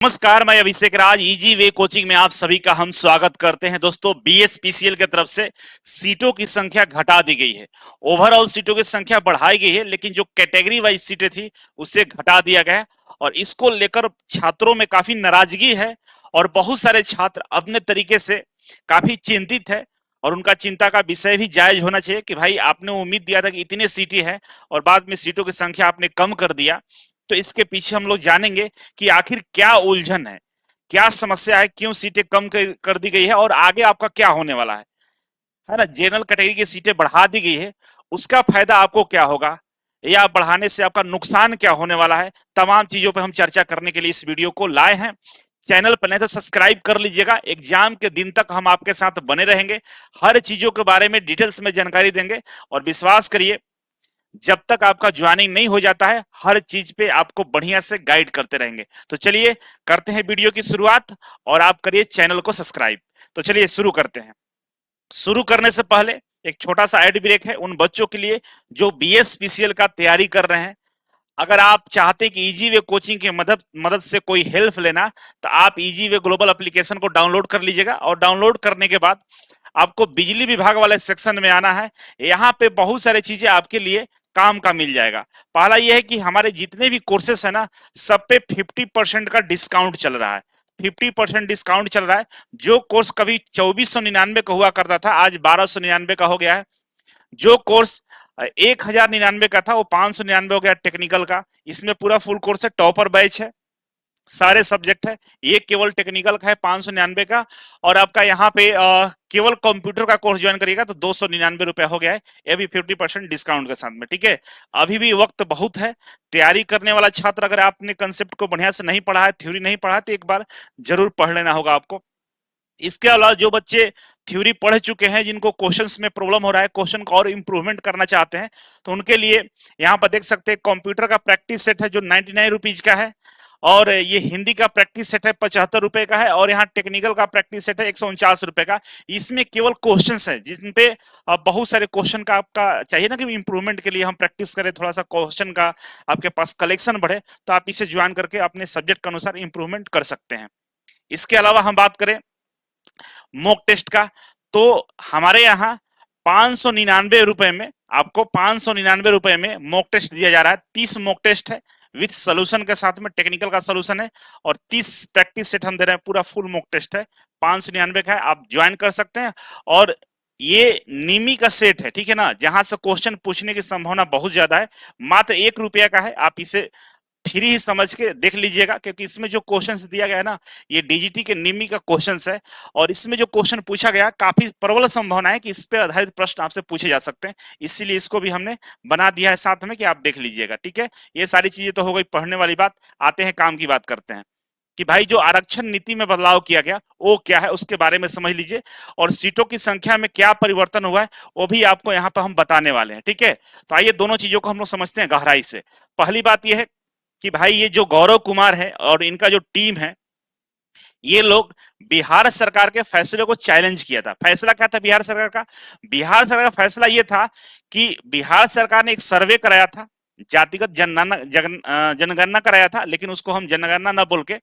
नमस्कार, मैं अभिषेक राज easy way coaching में आप सभी का हम स्वागत करते हैं। दोस्तों, बीएसपीसीएल की तरफ से सीटों की संख्या घटा दी गई है। ओवरऑल सीटों की संख्या बढ़ाई गई है, लेकिन जो कैटेगरी वाइज सीटें थी उसे घटा दिया गया है और इसको लेकर छात्रों में काफी नाराजगी है और बहुत सारे छात्र अपने तरीके से काफी चिंतित है और उनका चिंता का विषय भी जायज होना चाहिए कि भाई आपने उम्मीद दिया था कि इतने सीटें हैं और बाद में सीटों की संख्या आपने कम कर दिया। तो इसके पीछे हम लोग जानेंगे कि आखिर क्या उलझन है, क्या समस्या है, क्यों सीटें कम कर दी गई है और आगे आपका क्या होने वाला है ना। जनरल कैटेगरी की सीटें बढ़ा दी गई है, उसका फायदा आपको क्या होगा या बढ़ाने से आपका नुकसान क्या होने वाला है, तमाम चीजों पर हम चर्चा करने के लिए इस वीडियो को लाए हैं। चैनल पर नहीं तो सब्सक्राइब कर लीजिएगा। एग्जाम के दिन तक हम आपके साथ बने रहेंगे, हर चीजों के बारे में डिटेल्स में जानकारी देंगे और विश्वास करिए जब तक आपका ज्वाइनिंग नहीं हो जाता है हर चीज पे आपको बढ़िया से गाइड करते रहेंगे। तो चलिए करते हैं वीडियो की शुरुआत और आप करिए चैनल को सब्सक्राइब। तो चलिए शुरू करते हैं। शुरू करने से पहले एक छोटा सा एड ब्रेक है उन बच्चों के लिए जो बीएसपीसीएल का तैयारी कर रहे हैं। अगर आप चाहते हैं कि इजी वे कोचिंग की मदद से कोई हेल्प लेना, तो आप इजी वे ग्लोबल एप्लीकेशन को डाउनलोड कर लीजिएगा और डाउनलोड करने के बाद आपको बिजली विभाग वाले सेक्शन में आना है। यहाँ पे बहुत सारी चीजें आपके लिए काम का मिल जाएगा। पहला यह है कि हमारे जितने भी कोर्सेस है ना, सब पे 50% का डिस्काउंट चल रहा है। 50% डिस्काउंट चल रहा है। जो कोर्स कभी 2499 का हुआ करता था, आज 1299 का हो गया है। जो कोर्स 1099 का था वो 599 हो गया टेक्निकल का। इसमें पूरा फुल कोर्स है, टॉपर बैच है, सारे सब्जेक्ट है। ये केवल टेक्निकल का है 599 का। और आपका यहाँ पे केवल कंप्यूटर का कोर्स ज्वाइन करिएगा तो 299 रुपया हो गया है, ये भी 50% डिस्काउंट के साथ में। ठीक है, अभी भी वक्त बहुत है। तैयारी करने वाला छात्र, अगर आपने कंसेप्ट को बढ़िया से नहीं पढ़ा है, थ्योरी नहीं पढ़ा है, तो एक बार जरूर पढ़ लेना होगा आपको। इसके अलावा जो बच्चे थ्योरी पढ़ चुके हैं, जिनको क्वेश्चंस में प्रॉब्लम हो रहा है, क्वेश्चन को और इंप्रूवमेंट करना चाहते हैं, तो उनके लिए यहाँ पर देख सकते हैं कंप्यूटर का प्रैक्टिस सेट है जो 99 रुपीज का है और ये हिंदी का प्रैक्टिस सेट है 75 रुपए का है और यहाँ टेक्निकल का प्रैक्टिस सेट है 149 रुपए का। इसमें केवल क्वेश्चंस है जिन पे बहुत सारे क्वेश्चन का आपका चाहिए ना कि इंप्रूवमेंट के लिए हम प्रैक्टिस करें, थोड़ा सा क्वेश्चन का आपके पास कलेक्शन बढ़े, तो आप इसे ज्वाइन करके अपने सब्जेक्ट के अनुसार इंप्रूवमेंट कर सकते हैं। इसके अलावा हम बात करें मॉक टेस्ट का, तो हमारे यहाँ 599 रुपए में आपको 599 रुपए में मॉक टेस्ट दिया जा रहा है। 30 मॉक टेस्ट है विथ सोल्यूशन के साथ में, टेक्निकल का सोल्यूशन है और 30 प्रैक्टिस सेट हम दे रहे हैं। पूरा फुल मॉक टेस्ट है, 599 का है, आप ज्वाइन कर सकते हैं। और ये निमी का सेट है, ठीक है ना, जहां से क्वेश्चन पूछने की संभावना बहुत ज्यादा है। मात्र 1 रुपया का है, आप इसे फ्री ही समझ के देख लीजिएगा, क्योंकि इसमें जो क्वेश्चंस दिया गया है ना, ये डीजीटी के निमी का क्वेश्चंस है और इसमें जो क्वेश्चन पूछा गया काफी प्रबल संभावना है कि इस पे आधारित प्रश्न आपसे पूछे जा सकते हैं। इसीलिए इसको भी हमने बना दिया है साथ में कि आप देख लीजिएगा। ठीक है, ये सारी चीजें तो हो गई पढ़ने वाली बात। आते हैं काम की बात करते हैं कि भाई जो आरक्षण नीति में बदलाव किया गया वो क्या है, उसके बारे में समझ लीजिए और सीटों की संख्या में क्या परिवर्तन हुआ है वो भी आपको यहाँ पर हम बताने वाले हैं। ठीक है, तो आइए दोनों चीजों को हम लोग समझते हैं गहराई से। पहली बात यह है कि भाई ये जो गौरव कुमार है और इनका जो टीम है, ये लोग बिहार सरकार के फैसले को चैलेंज किया था। फैसला क्या था बिहार सरकार का? बिहार सरकार का फैसला ये था कि बिहार सरकार ने एक सर्वे कराया था, जातिगत जनगणना कराया था, लेकिन उसको हम जनगणना ना बोल के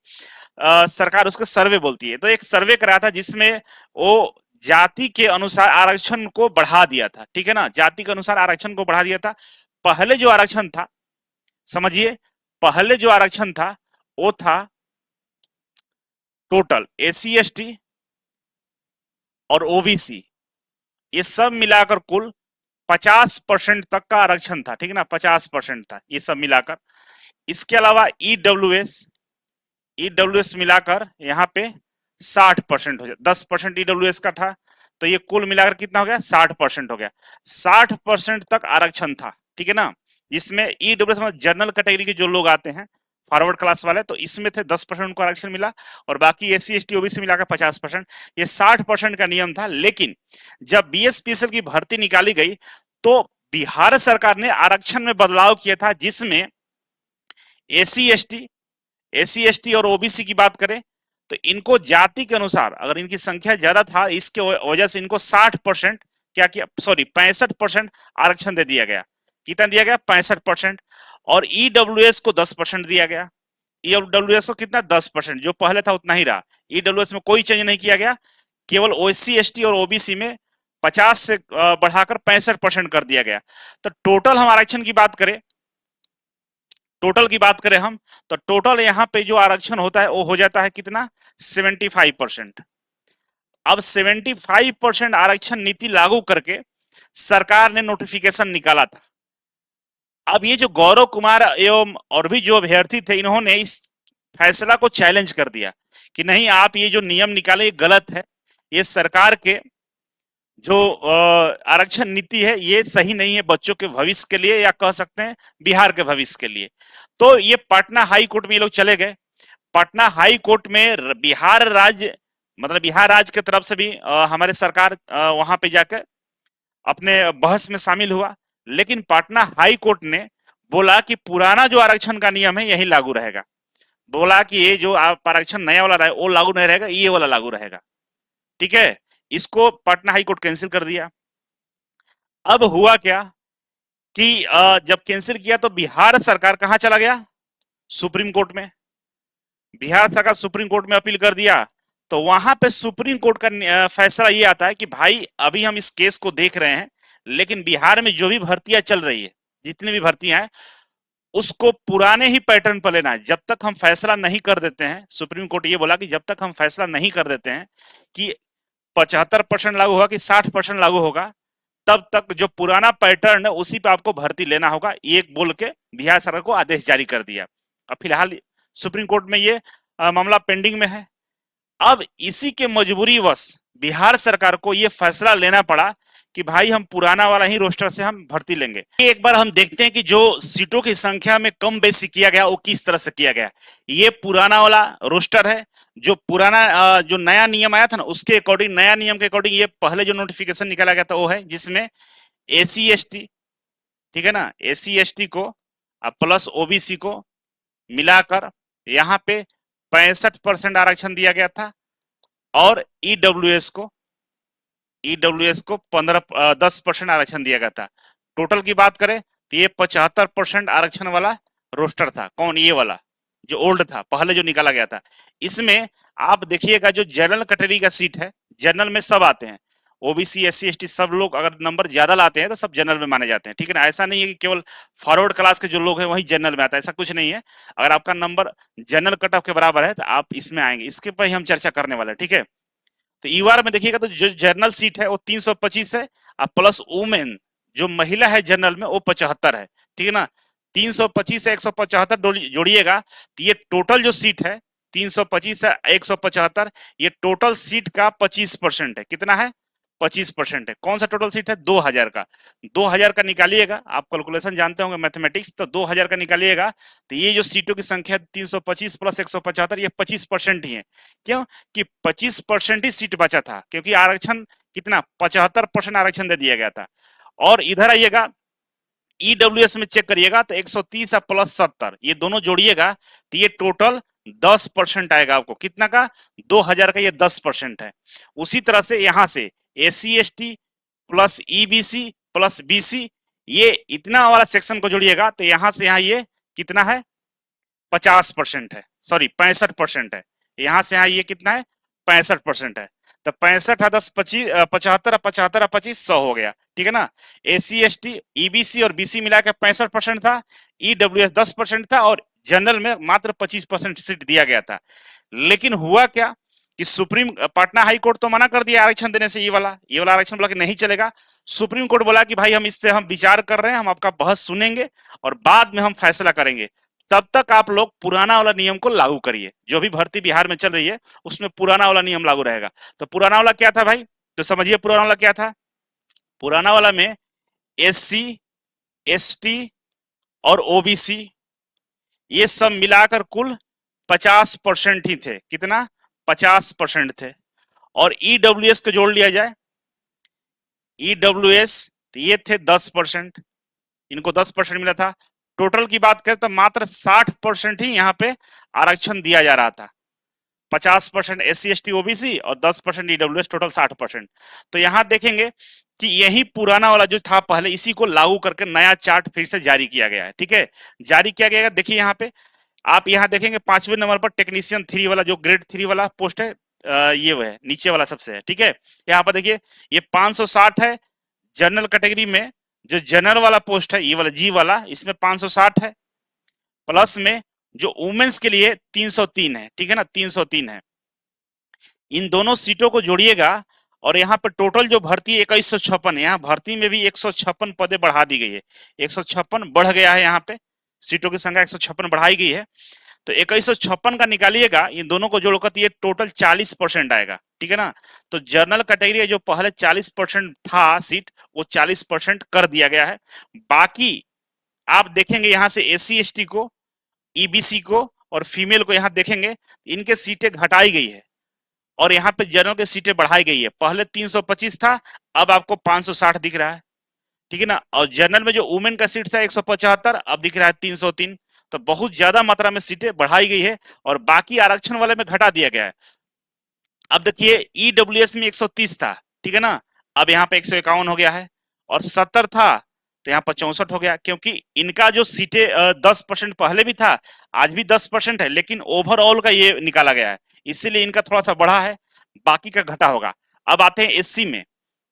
सरकार उसको सर्वे बोलती है। तो एक सर्वे कराया था जिसमें वो जाति के अनुसार आरक्षण को बढ़ा दिया था। ठीक है ना, जाति के अनुसार आरक्षण को बढ़ा दिया था। पहले जो आरक्षण था, समझिए, पहले जो आरक्षण था वो था टोटल एसी एसटी और ओबीसी, ये सब मिलाकर कुल 50% तक का आरक्षण था। ठीक है ना, 50% था ये सब मिलाकर। इसके अलावा ईडब्ल्यूएस मिलाकर यहाँ पे 60% हो जाए, 10% ईडब्ल्यूएस का था, तो ये कुल मिलाकर कितना हो गया? 60% हो गया। 60% तक आरक्षण था, ठीक है ना, जिसमें ईडब्ल्यूएस में जनरल कैटेगरी के जो लोग आते हैं, फॉरवर्ड क्लास वाले, तो इसमें थे 10% उनको आरक्षण मिला और बाकी एससी एसटी ओबीसी मिलाकर 50%। ये 60% का नियम था। लेकिन जब बीएसपीसीएल की भर्ती निकाली गई तो बिहार सरकार ने आरक्षण में बदलाव किया था, जिसमें एसी एसटी और ओबीसी की बात करें तो इनको जाति के अनुसार, अगर इनकी संख्या ज्यादा था, इसके वजह से इनको 60% क्या किया, सॉरी 65% आरक्षण दे दिया गया। कितना दिया गया? 65%। और ईडब्ल्यूएस को 10% दिया गया। ईडब्ल्यूएस को कितना 10%, जो पहले था उतना ही रहा। ईडब्ल्यूएस में कोई चेंज नहीं किया गया, केवल ओएससी एसटी और ओबीसी में 50 से बढ़ाकर 65% कर दिया गया। तो टोटल हम आरक्षण की बात करें, टोटल की बात करें हम, तो टोटल यहाँ पे जो आरक्षण होता है वो हो जाता है कितना, 75%। अब 75% आरक्षण नीति लागू करके सरकार ने नोटिफिकेशन निकाला था। अब ये जो गौरव कुमार एवं और भी जो अभ्यर्थी थे, इन्होंने इस फैसला को चैलेंज कर दिया कि नहीं, आप ये जो नियम निकाले ये गलत है, ये सरकार के जो आरक्षण नीति है ये सही नहीं है बच्चों के भविष्य के लिए, या कह सकते हैं बिहार के भविष्य के लिए। तो ये पटना हाई कोर्ट में ये लोग चले गए। पटना हाई कोर्ट में बिहार राज्य, मतलब बिहार राज्य की तरफ से भी हमारे सरकार वहां पे जाकर अपने बहस में शामिल हुआ। लेकिन पटना हाई कोर्ट ने बोला कि पुराना जो आरक्षण का नियम है यही लागू रहेगा। बोला कि ये जो आरक्षण नया वाला रहा वो लागू नहीं रहेगा, ये वाला लागू रहेगा। ठीक है, इसको पटना हाई कोर्ट कैंसिल कर दिया। अब हुआ क्या कि जब कैंसिल किया तो बिहार सरकार कहां चला गया, सुप्रीम कोर्ट में। बिहार सरकार सुप्रीम कोर्ट में अपील कर दिया, तो वहां पे सुप्रीम कोर्ट का फैसला ये आता है कि भाई अभी हम इस केस को देख रहे हैं, लेकिन बिहार में जो भी भर्तियां चल रही है, जितनी भी भर्तियां हैं, उसको पुराने ही पैटर्न पर लेना है। जब तक हम फैसला नहीं कर देते हैं, सुप्रीम कोर्ट ये बोला कि जब तक हम फैसला नहीं कर देते हैं कि 75% लागू होगा कि 60% लागू होगा, तब तक जो पुराना पैटर्न है उसी पे आपको भर्ती लेना होगा, ये बोल के बिहार सरकार को आदेश जारी कर दिया। अब फिलहाल सुप्रीम कोर्ट में ये मामला पेंडिंग में है। अब इसी के मजबूरीवश बिहार सरकार को ये फैसला लेना पड़ा कि भाई हम पुराना वाला ही रोस्टर से हम भर्ती लेंगे। एक बार हम देखते हैं कि जो सीटों की संख्या में कम बेसी किया गया वो किस तरह से किया गया। ये पुराना वाला रोस्टर है, जो पुराना जो नया नियम आया था ना उसके अकॉर्डिंग, नया नियम के अकॉर्डिंग ये पहले जो नोटिफिकेशन निकाला गया था वो है, जिसमें एसी एसटी, ठीक है ना, एसी एसटी को प्लस ओबीसी को मिलाकर यहाँ पे 65% आरक्षण दिया गया था, और ईडब्ल्यूएस को 10% आरक्षण दिया गया था। टोटल की बात करें तो ये 75% आरक्षण वाला रोस्टर था। कौन, ये वाला जो ओल्ड था, पहले जो निकाला गया था। इसमें आप देखिएगा जो जनरल कैटेगरी का सीट है, जनरल में सब आते हैं, ओबीसी एससी एसटी सब लोग अगर नंबर ज्यादा लाते हैं तो सब जनरल में माने जाते हैं। ठीक है ना, ऐसा नहीं है कि केवल फॉरवर्ड क्लास के जो लोग हैं वही जनरल में आता है, ऐसा कुछ नहीं है। अगर आपका नंबर जनरल कट ऑफ के बराबर है तो आप इसमें आएंगे, इसके पर ही हम चर्चा करने वाले हैं। ठीक है, तो ईवार में देखिएगा तो जो जनरल सीट है वो 325 है, और प्लस वुमेन जो महिला है जनरल में वो 75 है। ठीक है ना, 325 से 175 जोड़िएगा तो ये टोटल जो सीट है 325 से 175, ये टोटल सीट का 25% है। कितना है, 25% है। कौन सा टोटल सीट है, 2000 का। 2000 का निकालिएगा, आप कैलकुलेशन जानते होंगे मैथमेटिक्स, तो 2000 का निकालिएगा तो ये जो सीटों की संख्या 325 प्लस 175, ये 25% ही है। क्यों कि 25% ही सीट बचा था, क्योंकि आरक्षण कितना, 75% आरक्षण दे दिया गया था। और इधर आइएगा ईडब्ल्यूएस में चेक करिएगा तो 130 प्लस 70, ये दोनों जोड़िएगा तो ये टोटल 10% आएगा आपको। कितना का, 2000 का, ये 10% है। उसी तरह से यहां से SC ST plus EBC plus BC, ये इतना वाला सेक्शन को जोड़िएगा तो यहां से यहां ये कितना है, 50% है, सॉरी 65% है। यहां से यहां ये कितना है, 65% है। तो 65 है 10 25 75 75 25 100 हो गया। ठीक है ना, एसी एसटी ईबीसी और बीसी मिला के 65% था, ईडब्ल्यूएस 10% था, और जनरल में मात्र 25% सीट दिया गया था। लेकिन हुआ क्या कि सुप्रीम पटना हाई कोर्ट तो मना कर दिया आरक्षण देने से, ये वाला आरक्षण बोला कि नहीं चलेगा। सुप्रीम कोर्ट बोला कि भाई हम इस पे हम विचार कर रहे हैं, हम आपका बहस सुनेंगे और बाद में हम फैसला करेंगे। तब तक आप लोग पुराना वाला नियम को लागू करिए। जो भी भर्ती बिहार में चल रही है उसमें पुराना वाला नियम लागू रहेगा। तो पुराना वाला क्या था भाई, तो समझिए पुराना वाला क्या था। पुराना वाला में एससी एसटी और ओबीसी ये सब मिलाकर कुल 50% ही थे। कितना, 50% थे। और ईडब्ल्यूएस को जोड़ लिया जाए, ईडब्ल्यूएस तो ये थे 10%, इनको 10% मिला था। टोटल की बात करें तो मात्र 60% ही यहाँ पे आरक्षण दिया जा रहा था। 50% एससी एसटी ओबीसी और 10% ईडब्ल्यूएस, टोटल 60%। तो यहां देखेंगे कि यही पुराना वाला जो था पहले, इसी को लागू करके नया चार्ट फिर से जारी किया गया है। ठीक है, जारी किया गया, देखिए यहाँ पे आप यहाँ देखेंगे 5वें नंबर पर टेक्नीशियन 3 वाला जो ग्रेड 3 वाला पोस्ट है, ये वो है नीचे वाला सबसे है, ठीक है। यहाँ पर देखिए ये 560 है। जनरल कैटेगरी में जो जनरल वाला पोस्ट है, ये वाला जी वाला, इसमें 560 है। प्लस में जो वुमेन्स के लिए 303 है, ठीक है ना, 303 है। इन दोनों सीटों को जोड़िएगा और यहाँ पे टोटल जो भर्ती 2156 है, यहाँ भर्ती में भी 156 पदें बढ़ा दी गई है। 156 बढ़ गया है, यहाँ पे सीटों की संख्या 156 बढ़ाई गई है। तो 2156 का निकालिएगा, इन दोनों को जोड़कर ये टोटल 40% आएगा, ठीक है ना। तो जनरल कैटेगरी जो पहले 40% था सीट, वो 40% कर दिया गया है। बाकी आप देखेंगे यहाँ से एससी एसटी को, ईबीसी को और फीमेल को यहाँ देखेंगे, इनके सीटें घटाई गई है और यहाँ पे जनरल की सीटें बढ़ाई गई है। पहले 325 था, अब आपको 560 दिख रहा है, ठीक है ना। और जनरल में जो वुमेन का सीट था 175, अब दिख रहा है 303। तो बहुत ज्यादा मात्रा में सीटें बढ़ाई गई है और बाकी आरक्षण वाले में घटा दिया गया है। अब देखिए ईडब्ल्यूएस में 130 था, ठीक है ना, अब यहाँ पे 151 हो गया है। और 70 था तो यहाँ पर 64 हो गया, क्योंकि इनका जो सीटें 10% पहले भी था, आज भी 10% है, लेकिन ओवरऑल का ये निकाला गया है, इसीलिए इनका थोड़ा सा बढ़ा है, बाकी का घटा होगा। अब आते हैं एससी में।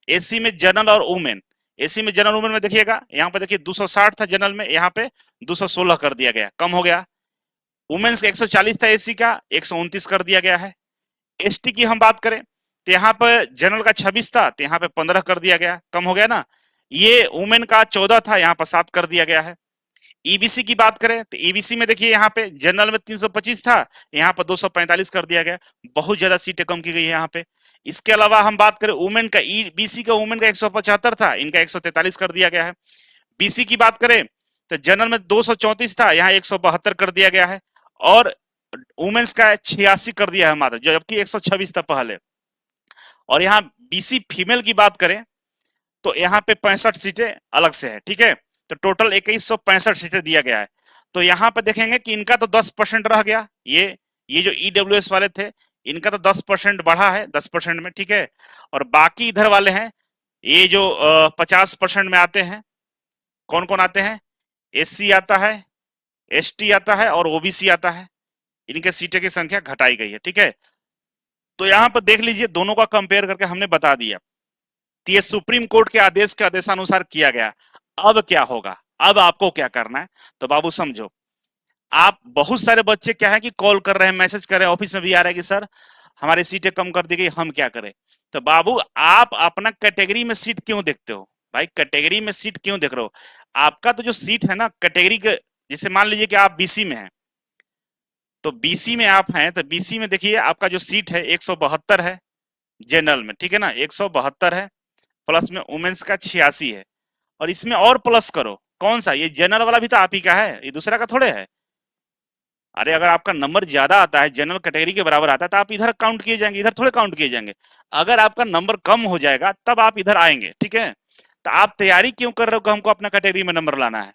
एससी में जनरल और वुमेन, एससी में जनरल वुमेन में देखिएगा, यहाँ पे देखिए 260 था जनरल में, यहाँ पे 216 कर दिया गया, कम हो गया। वुमेन्स का 140 था एससी का, 129 कर दिया गया है। एसटी की हम बात करें तो यहाँ पर जनरल का 26 था, तो यहाँ पे 15 कर दिया गया, कम हो गया ना। ये वुमेन का 14 था, यहाँ पर 7 कर दिया गया है। ईबीसी की बात करें तो ईबीसी में देखिए यहाँ पे जनरल में 325 था, यहाँ पर 245 कर दिया गया, बहुत ज्यादा सीटें कम की गई है यहाँ पे। इसके अलावा हम बात करें वुमेन का, ईबीसी का वुमेन का 175 था, इनका 143 कर दिया गया है। बीसी की बात करें तो जनरल में 234 था, यहाँ 172 कर दिया गया है। और वुमेन्स का 86 कर दिया है मात्र, जबकि 126 था पहले। और यहाँ बीसी फीमेल की बात करें तो यहाँ पे 65 सीटें अलग से है, ठीक है। तो टोटल 2165 सीटें दिया गया है। तो यहाँ पे देखेंगे कि इनका तो 10% रह गया, ये जो ईडब्ल्यूएस वाले थे, इनका तो 10% बढ़ा है 10% में, ठीक है। और बाकी इधर वाले हैं, ये जो 50% में आते हैं, कौन कौन आते हैं, एससी आता है, एसटी आता है और ओबीसी आता है, इनके सीटें की संख्या घटाई गई है, ठीक है। तो यहाँ पर देख लीजिए, दोनों का कंपेयर करके हमने बता दिया। तो ये सुप्रीम कोर्ट के आदेश के आदेशानुसार किया गया। अब क्या होगा, अब आपको क्या करना है, तो बाबू समझो, आप बहुत सारे बच्चे क्या है कि कॉल कर रहे हैं, मैसेज कर रहे हैं, ऑफिस में भी आ रहा है कि सर हमारी सीटें कम कर दी गई, हम क्या करें। तो बाबू आप अपना कैटेगरी में सीट क्यों देखते हो भाई, कैटेगरी में सीट क्यों देख रहे हो। आपका तो जो सीट है ना कैटेगरी के, जैसे मान लीजिए कि आप बीसी में हैं, तो बीसी में आप हैं, तो बीसी में देखिए आपका जो सीट है 172 है जनरल में, ठीक है ना, 172 है। प्लस में वुमेन्स का 86 है, और इसमें और प्लस करो, कौन सा, ये जनरल वाला भी तो आप ही का है, ये दूसरा का थोड़े है। अरे अगर आपका नंबर ज्यादा आता है, जनरल कैटेगरी के बराबर आता है, तो आप इधर काउंट किए जाएंगे, इधर थोड़े काउंट किए जाएंगे। अगर आपका नंबर कम हो जाएगा तब आप इधर आएंगे, ठीक है। तो आप तैयारी क्यों कर रहे हो कि हमको अपना कैटेगरी में नंबर लाना है,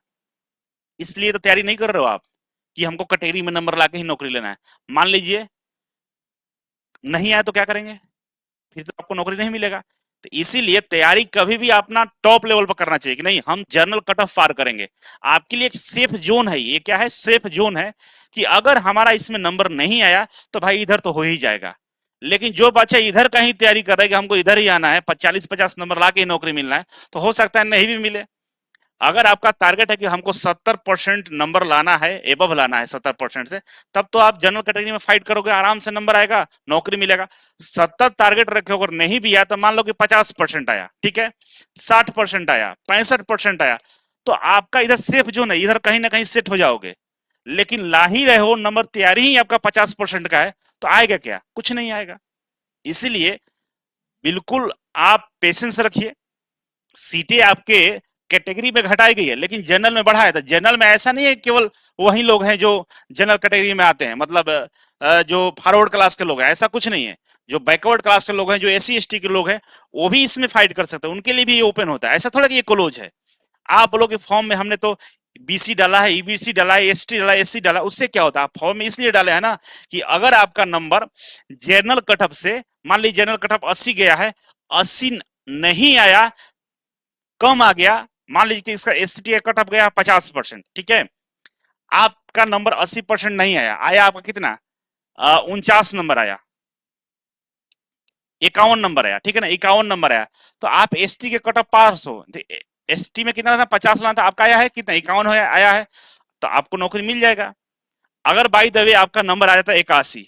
इसलिए तो तैयारी नहीं कर रहे हो आप कि हमको कैटेगरी में नंबर लाके ही नौकरी लेना है। मान लीजिए नहीं आया तो क्या करेंगे, फिर तो आपको नौकरी नहीं मिलेगा। तो इसीलिए तैयारी कभी भी अपना टॉप लेवल पर करना चाहिए कि नहीं हम जनरल कट ऑफ पार करेंगे। आपके लिए एक सेफ जोन है, ये क्या है, सेफ जोन है कि अगर हमारा इसमें नंबर नहीं आया तो भाई इधर तो हो ही जाएगा। लेकिन जो बच्चा इधर का ही तैयारी कर रहा है कि हमको इधर ही आना है, 40-50 नंबर ला के ही नौकरी मिलना है, तो हो सकता है नहीं भी मिले। अगर आपका टारगेट है कि हमको 70% नंबर लाना है, एबव लाना है 70% से, तब तो आप जनरल कैटेगरी में फाइट करोगे, आराम से नंबर आएगा, नौकरी मिलेगा। 70 टारगेट रखे, अगर नहीं भी आया तो मान लो कि 50% आया, ठीक है, 60% आया, 65% आया, तो आपका इधर सेफ जोन है, इधर कहीं ना कहीं सेट हो जाओगे। लेकिन ला ही रहे हो नंबर, तैयारी ही आपका 50% का है, तो आएगा क्या, कुछ नहीं आएगा। इसीलिए बिल्कुल आप पेशेंस रखिए। सीटें आपके कैटेगरी में घटाई गई है, लेकिन जनरल में बढ़ा है। तो जनरल में ऐसा नहीं है केवल वही लोग हैं जो जनरल कैटेगरी में आते हैं, मतलब जो फॉरवर्ड क्लास के लोग हैं, ऐसा कुछ नहीं है। जो बैकवर्ड क्लास के लोग हैं, जो एससी एसटी के लोग हैं, वो भी इसमें फाइट कर सकते हैं, उनके लिए भी ये ओपन होता है। ऐसा थोड़ा कि ये क्लोज है। आप लोग के फॉर्म में हमने तो बीसी डाला है, ईबीसी डाला है, एसटी डाला है, एससी डाला, उससे क्या होता है, आप फॉर्म में इसलिए डाले है ना कि अगर आपका नंबर जनरल कटअप से, मान लीजिए जनरल कटअप 80 गया है, 80 नहीं आया, कम आ गया, मान लीजिए कि इसका एसटी का कटअप गया 50%, ठीक है, आपका नंबर 80% नहीं आया, आया आपका कितना 49 नंबर आया, 51 नंबर आया, ठीक है ना, 51 नंबर आया, तो आप एसटी के कट ऑफ पास हो। एसटी में कितना था, 50 लाना था, आपका आया है कितना, 51 आया है, तो आपको नौकरी मिल जाएगा। अगर बाई द वे आपका नंबर आ जाता है 81,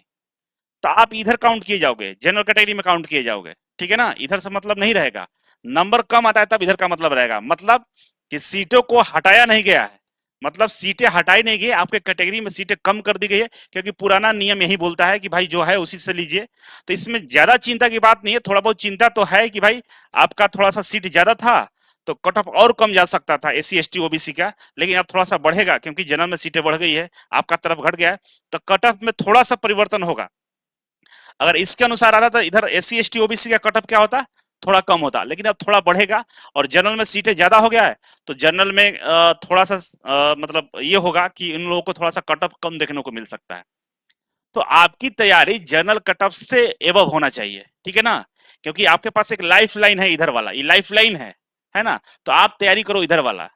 तो आप इधर काउंट किए जाओगे, जनरल कैटेगरी में काउंट किए जाओगे, ठीक है ना, इधर से मतलब नहीं रहेगा। नंबर कम आता है तब इधर का मतलब रहेगा, मतलब कि सीटों को हटाया नहीं गया है, मतलब सीटें हटाई नहीं गई, आपके कैटेगरी में सीटें कम कर दी गई है, क्योंकि पुराना नियम यही बोलता है कि भाई जो है उसी से लीजिए। तो इसमें ज्यादा चिंता की बात नहीं है, थोड़ा बहुत चिंता तो है कि भाई आपका थोड़ा सा सीट ज्यादा था, तो कट ऑफ और कम जा सकता था एससी एसटी ओबीसी का, लेकिन अब थोड़ा सा बढ़ेगा क्योंकि जनरल में सीटें बढ़ गई है, आपका तरफ घट गया है, तो कट ऑफ में थोड़ा सा परिवर्तन होगा। अगर इसके अनुसार आता तो इधर एससी एसटी ओबीसी का कट ऑफ क्या होता, थोड़ा कम होता, लेकिन अब थोड़ा बढ़ेगा। और जनरल में सीटें ज्यादा हो गया है, तो जनरल में थोड़ा सा मतलब ये होगा कि इन लोगों को थोड़ा सा कट ऑफ कम देखने को मिल सकता है। तो आपकी तैयारी जनरल कट ऑफ से एबव होना चाहिए, ठीक है ना, क्योंकि आपके पास एक लाइफ लाइन है इधर वाला, ये लाइफ लाइन है ना, तो आप तैयारी करो इधर वाला।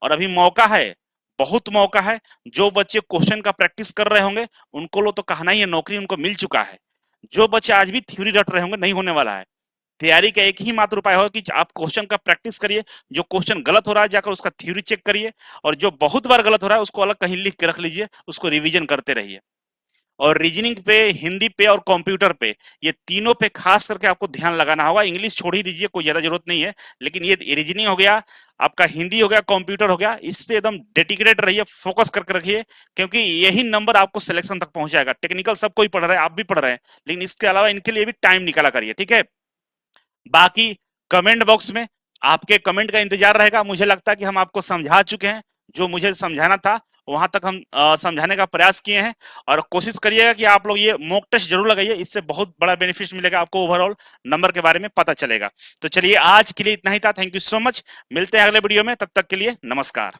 और अभी मौका है, बहुत मौका है। जो बच्चे क्वेश्चन का प्रैक्टिस कर रहे होंगे उनको लो तो कहना ही है, नौकरी उनको मिल चुका है। जो बच्चे आज भी थ्योरी रट रहे होंगे, नहीं होने वाला है। तैयारी का एक ही मात्र उपाय होगा कि आप क्वेश्चन का प्रैक्टिस करिए, जो क्वेश्चन गलत हो रहा है जाकर उसका थ्योरी चेक करिए, और जो बहुत बार गलत हो रहा है उसको अलग कहीं लिख के रख लीजिए, उसको रिवीजन करते रहिए। और रीजनिंग पे, हिंदी पे और कंप्यूटर पे, ये तीनों पे खास करके आपको ध्यान लगाना होगा। इंग्लिश छोड़ ही दीजिए, कोई ज्यादा जरूरत नहीं है, लेकिन ये रीजनिंग हो गया, आपका हिंदी हो गया, कंप्यूटर हो गया, इस पे एकदम डेडिकेटेड रहिए, फोकस करके रखिए, क्योंकि यही नंबर आपको सिलेक्शन तक पहुंचाएगा। टेक्निकल सब कोई पढ़ रहा है, आप भी पढ़ रहे हैं, लेकिन इसके अलावा इनके लिए भी टाइम निकाला करिए, ठीक है। बाकी कमेंट बॉक्स में आपके कमेंट का इंतजार रहेगा। मुझे लगता है कि हम आपको समझा चुके हैं, जो मुझे समझाना था वहां तक हम समझाने का प्रयास किए हैं। और कोशिश करिएगा कि आप लोग ये मॉक टेस्ट जरूर लगाइए, इससे बहुत बड़ा बेनिफिट मिलेगा आपको, ओवरऑल नंबर के बारे में पता चलेगा। तो चलिए आज के लिए इतना ही था, थैंक यू सो मच, मिलते हैं अगले वीडियो में, तब तक के लिए नमस्कार।